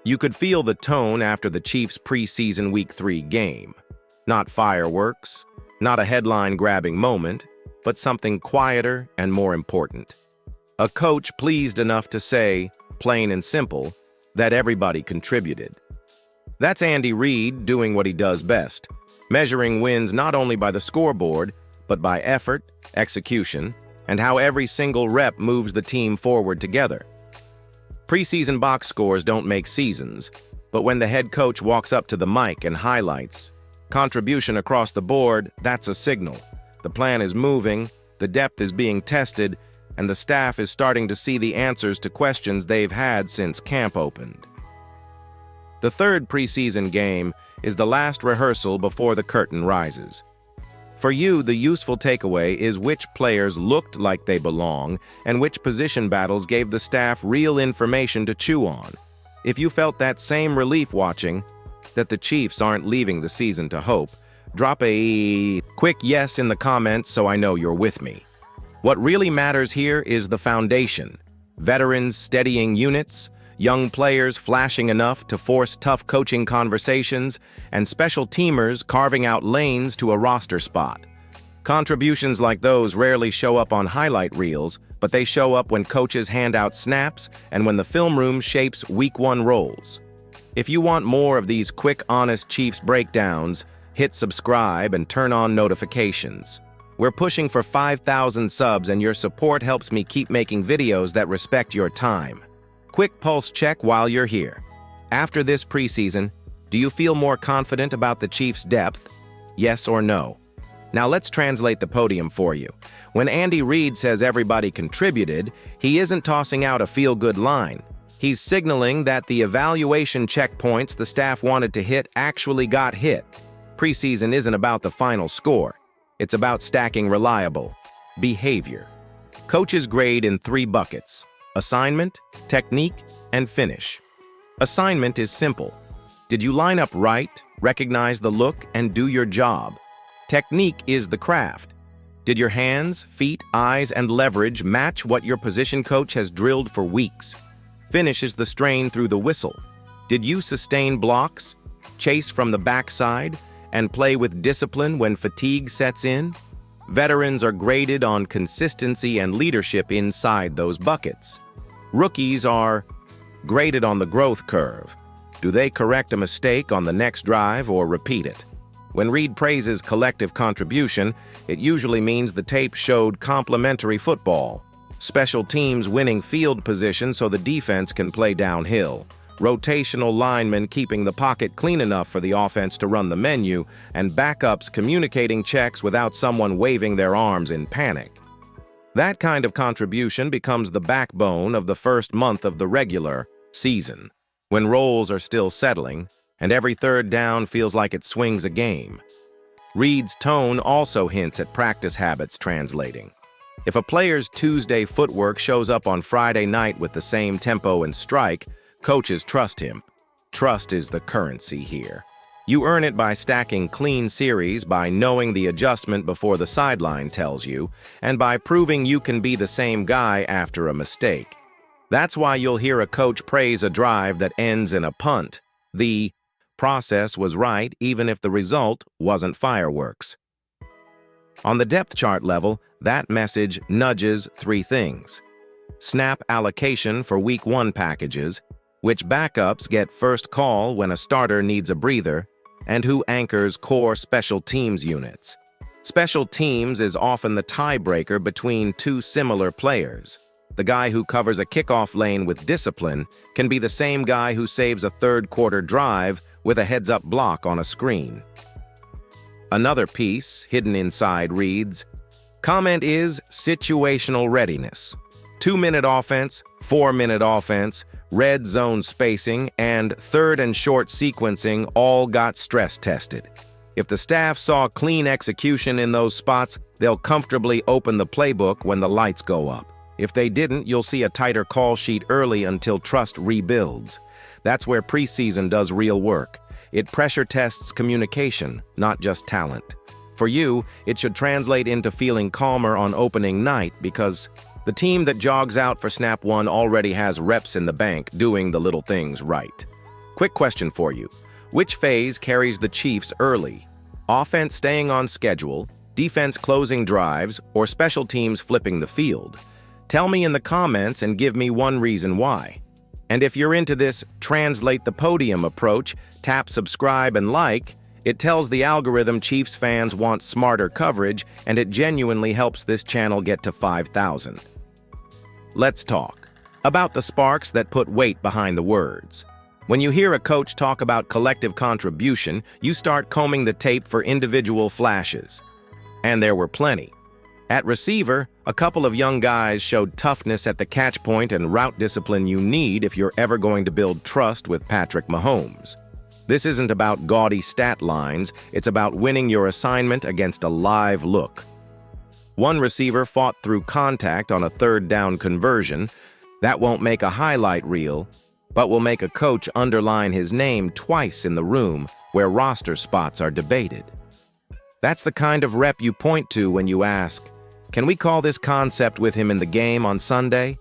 You could feel the tone after the Chiefs' preseason Week 3 game. Not fireworks, not a headline-grabbing moment, but something quieter and more important. A coach pleased enough to say, plain and simple, that everybody contributed. That's Andy Reid doing what he does best, measuring wins not only by the scoreboard, but by effort, execution, and how every single rep moves the team forward together. Preseason box scores don't make seasons, but when the head coach walks up to the mic and highlights contribution across the board, that's a signal. The plan is moving, the depth is being tested, and the staff is starting to see the answers to questions they've had since camp opened. The third preseason game is the last rehearsal before the curtain rises. For you, the useful takeaway is which players looked like they belong and which position battles gave the staff real information to chew on. If you felt that same relief watching that the Chiefs aren't leaving the season to hope, drop a quick yes in the comments so I know you're with me. What really matters here is the foundation. Veterans steadying units, young players flashing enough to force tough coaching conversations, and special teamers carving out lanes to a roster spot. Contributions like those rarely show up on highlight reels, but they show up when coaches hand out snaps and when the film room shapes Week 1 roles. If you want more of these quick, honest Chiefs breakdowns, hit subscribe and turn on notifications. We're pushing for 5,000 subs, and your support helps me keep making videos that respect your time. Quick pulse check while you're here. After this preseason, do you feel more confident about the Chiefs' depth? Yes or no? Now let's translate the podium for you. When Andy Reid says everybody contributed, he isn't tossing out a feel-good line. He's signaling that the evaluation checkpoints the staff wanted to hit actually got hit. Preseason isn't about the final score. It's about stacking reliable behavior. Coaches grade in 3 buckets: assignment, technique, and finish. Assignment is simple. Did you line up right, recognize the look, and do your job? Technique is the craft. Did your hands, feet, eyes, and leverage match what your position coach has drilled for weeks? Finish is the strain through the whistle. Did you sustain blocks, chase from the backside, and play with discipline when fatigue sets in? Veterans are graded on consistency and leadership inside those buckets. Rookies are graded on the growth curve. Do they correct a mistake on the next drive or repeat it? When Reid praises collective contribution, it usually means the tape showed complementary football. Special teams winning field position so the defense can play downhill. Rotational linemen keeping the pocket clean enough for the offense to run the menu, and backups communicating checks without someone waving their arms in panic. That kind of contribution becomes the backbone of the first month of the regular season, when roles are still settling, and every third down feels like it swings a game. Reid's tone also hints at practice habits translating. If a player's Tuesday footwork shows up on Friday night with the same tempo and strike, coaches trust him. Trust is the currency here. You earn it by stacking clean series, by knowing the adjustment before the sideline tells you, and by proving you can be the same guy after a mistake. That's why you'll hear a coach praise a drive that ends in a punt. The process was right even if the result wasn't fireworks. On the depth chart level, that message nudges 3 things. Snap allocation for Week 1 packages, which backups get first call when a starter needs a breather, and who anchors core special teams units. Special teams is often the tiebreaker between 2 similar players. The guy who covers a kickoff lane with discipline can be the same guy who saves a third-quarter drive with a heads-up block on a screen. Another piece, hidden inside, reads, comment is situational readiness. 2-minute offense, 4-minute offense, red zone spacing, and third and short sequencing all got stress tested. If the staff saw clean execution in those spots, they'll comfortably open the playbook when the lights go up. If they didn't, you'll see a tighter call sheet early until trust rebuilds. That's where preseason does real work. It pressure tests communication, not just talent. For you, it should translate into feeling calmer on opening night because the team that jogs out for snap 1 already has reps in the bank doing the little things right. Quick question for you. Which phase carries the Chiefs early? Offense staying on schedule, defense closing drives, or special teams flipping the field? Tell me in the comments and give me one reason why. And if you're into this translate the podium approach, tap subscribe and like. It tells the algorithm Chiefs fans want smarter coverage, and it genuinely helps this channel get to 5,000. Let's talk about the sparks that put weight behind the words. When you hear a coach talk about collective contribution, you start combing the tape for individual flashes. And there were plenty. At receiver, a couple of young guys showed toughness at the catch point and route discipline you need if you're ever going to build trust with Patrick Mahomes. This isn't about gaudy stat lines, it's about winning your assignment against a live look. One receiver fought through contact on a third down conversion. That won't make a highlight reel, but will make a coach underline his name twice in the room where roster spots are debated. That's the kind of rep you point to when you ask, can we call this concept with him in the game on Sunday?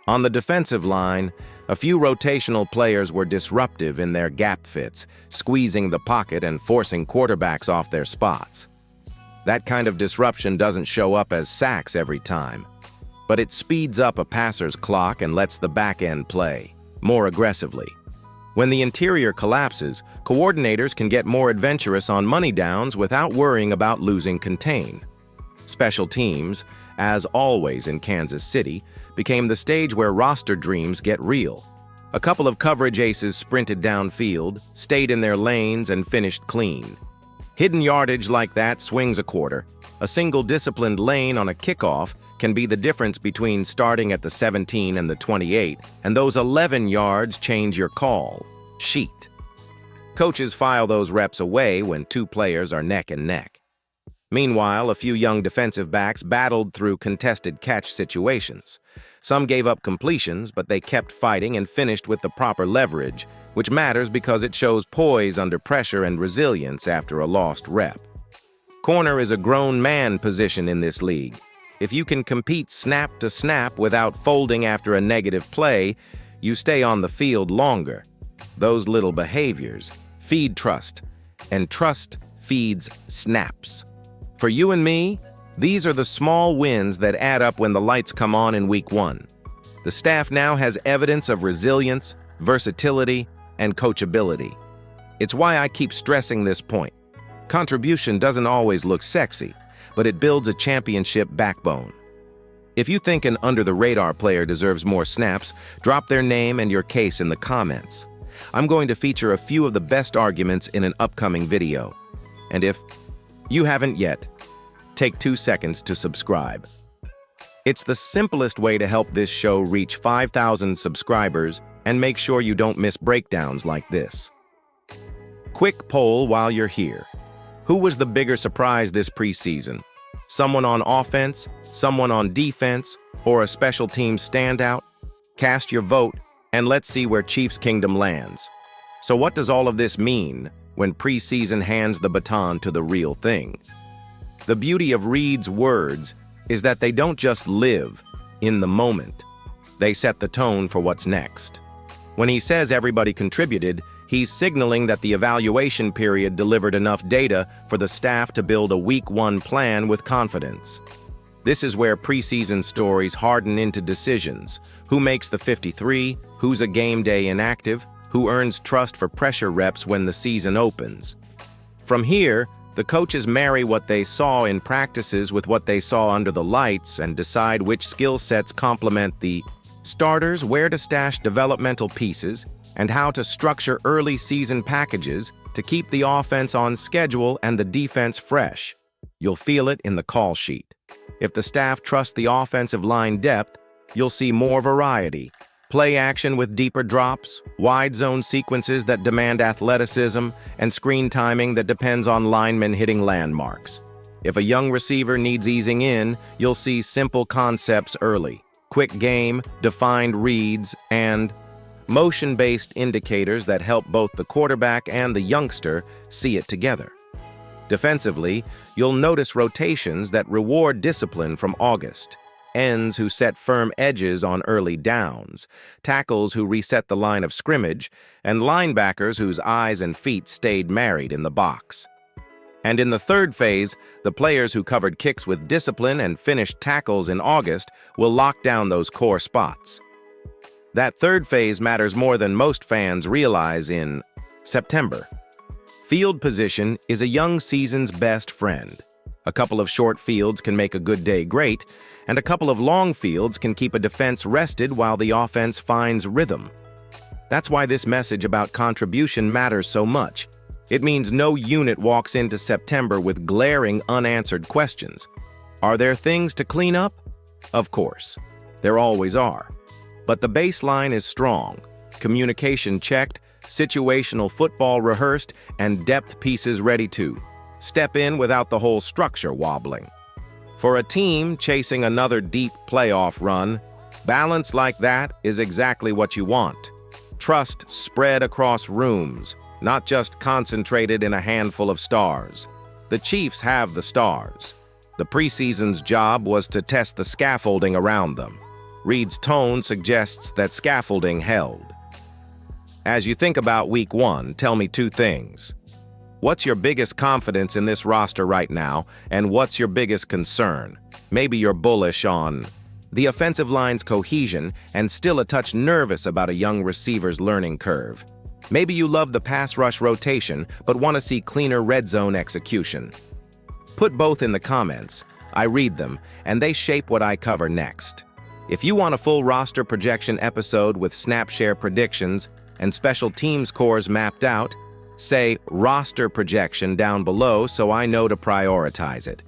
On the defensive line, a few rotational players were disruptive in their gap fits, squeezing the pocket and forcing quarterbacks off their spots. That kind of disruption doesn't show up as sacks every time, but it speeds up a passer's clock and lets the back end play more aggressively. When the interior collapses, coordinators can get more adventurous on money downs without worrying about losing contain. Special teams, as always in Kansas City, became the stage where roster dreams get real. A couple of coverage aces sprinted downfield, stayed in their lanes, and finished clean. Hidden yardage like that swings a quarter. A single disciplined lane on a kickoff can be the difference between starting at the 17 and the 28, and those 11 yards change your call sheet. Coaches file those reps away when two players are neck and neck. Meanwhile, a few young defensive backs battled through contested catch situations. Some gave up completions, but they kept fighting and finished with the proper leverage, which matters because it shows poise under pressure and resilience after a lost rep. Corner is a grown man position in this league. If you can compete snap to snap without folding after a negative play, you stay on the field longer. Those little behaviors feed trust, and trust feeds snaps. For you and me, these are the small wins that add up when the lights come on in week 1. The staff now has evidence of resilience, versatility, and coachability. It's why I keep stressing this point. Contribution doesn't always look sexy, but it builds a championship backbone. If you think an under-the-radar player deserves more snaps, drop their name and your case in the comments. I'm going to feature a few of the best arguments in an upcoming video. And if you haven't yet, take 2 seconds to subscribe. It's the simplest way to help this show reach 5,000 subscribers and make sure you don't miss breakdowns like this. Quick poll while you're here. Who was the bigger surprise this preseason? Someone on offense, someone on defense, or a special team standout? Cast your vote, and let's see where Chiefs Kingdom lands. So what does all of this mean when preseason hands the baton to the real thing? The beauty of Reed's words is that they don't just live in the moment. They set the tone for what's next. When he says everybody contributed, he's signaling that the evaluation period delivered enough data for the staff to build a week 1 plan with confidence. This is where preseason stories harden into decisions. Who makes the 53? Who's a game day inactive? Who earns trust for pressure reps when the season opens? From here, the coaches marry what they saw in practices with what they saw under the lights and decide which skill sets complement the starters, where to stash developmental pieces, and how to structure early season packages to keep the offense on schedule and the defense fresh. You'll feel it in the call sheet. If the staff trusts the offensive line depth, you'll see more variety. Play action with deeper drops, wide zone sequences that demand athleticism, and screen timing that depends on linemen hitting landmarks. If a young receiver needs easing in, you'll see simple concepts early. Quick game, defined reads, and motion-based indicators that help both the quarterback and the youngster see it together. Defensively, you'll notice rotations that reward discipline from August. ends who set firm edges on early downs, tackles who reset the line of scrimmage, and linebackers whose eyes and feet stayed married in the box. And in the third phase, the players who covered kicks with discipline and finished tackles in August will lock down those core spots. That third phase matters more than most fans realize in September. Field position is a young season's best friend. A couple of short fields can make a good day great, and a couple of long fields can keep a defense rested while the offense finds rhythm. That's why this message about contribution matters so much. It means no unit walks into September with glaring unanswered questions. Are there things to clean up? Of course. There always are. But the baseline is strong. Communication checked, situational football rehearsed, and depth pieces ready to step in without the whole structure wobbling. For a team chasing another deep playoff run, balance like that is exactly what you want. Trust spread across rooms, not just concentrated in a handful of stars. The Chiefs have the stars. The preseason's job was to test the scaffolding around them. Reid's tone suggests that scaffolding held. As you think about Week 1, tell me two things. What's your biggest confidence in this roster right now, and what's your biggest concern? Maybe you're bullish on the offensive line's cohesion and still a touch nervous about a young receiver's learning curve. Maybe you love the pass rush rotation but want to see cleaner red zone execution. Put both in the comments. I read them, and they shape what I cover next. If you want a full roster projection episode with snap share predictions and special teams cores mapped out, say roster projection down below so I know to prioritize it.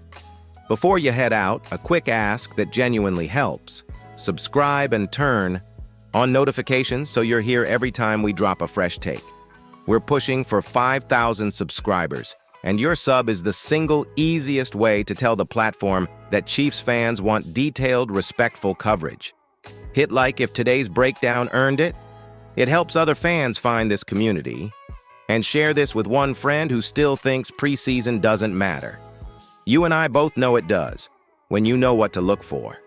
Before you head out, a quick ask that genuinely helps. Subscribe and turn on notifications so you're here every time we drop a fresh take. We're pushing for 5,000 subscribers, and your sub is the single easiest way to tell the platform that Chiefs fans want detailed, respectful coverage. Hit like if today's breakdown earned it. It helps other fans find this community. And share this with one friend who still thinks preseason doesn't matter. You and I both know it does, when you know what to look for.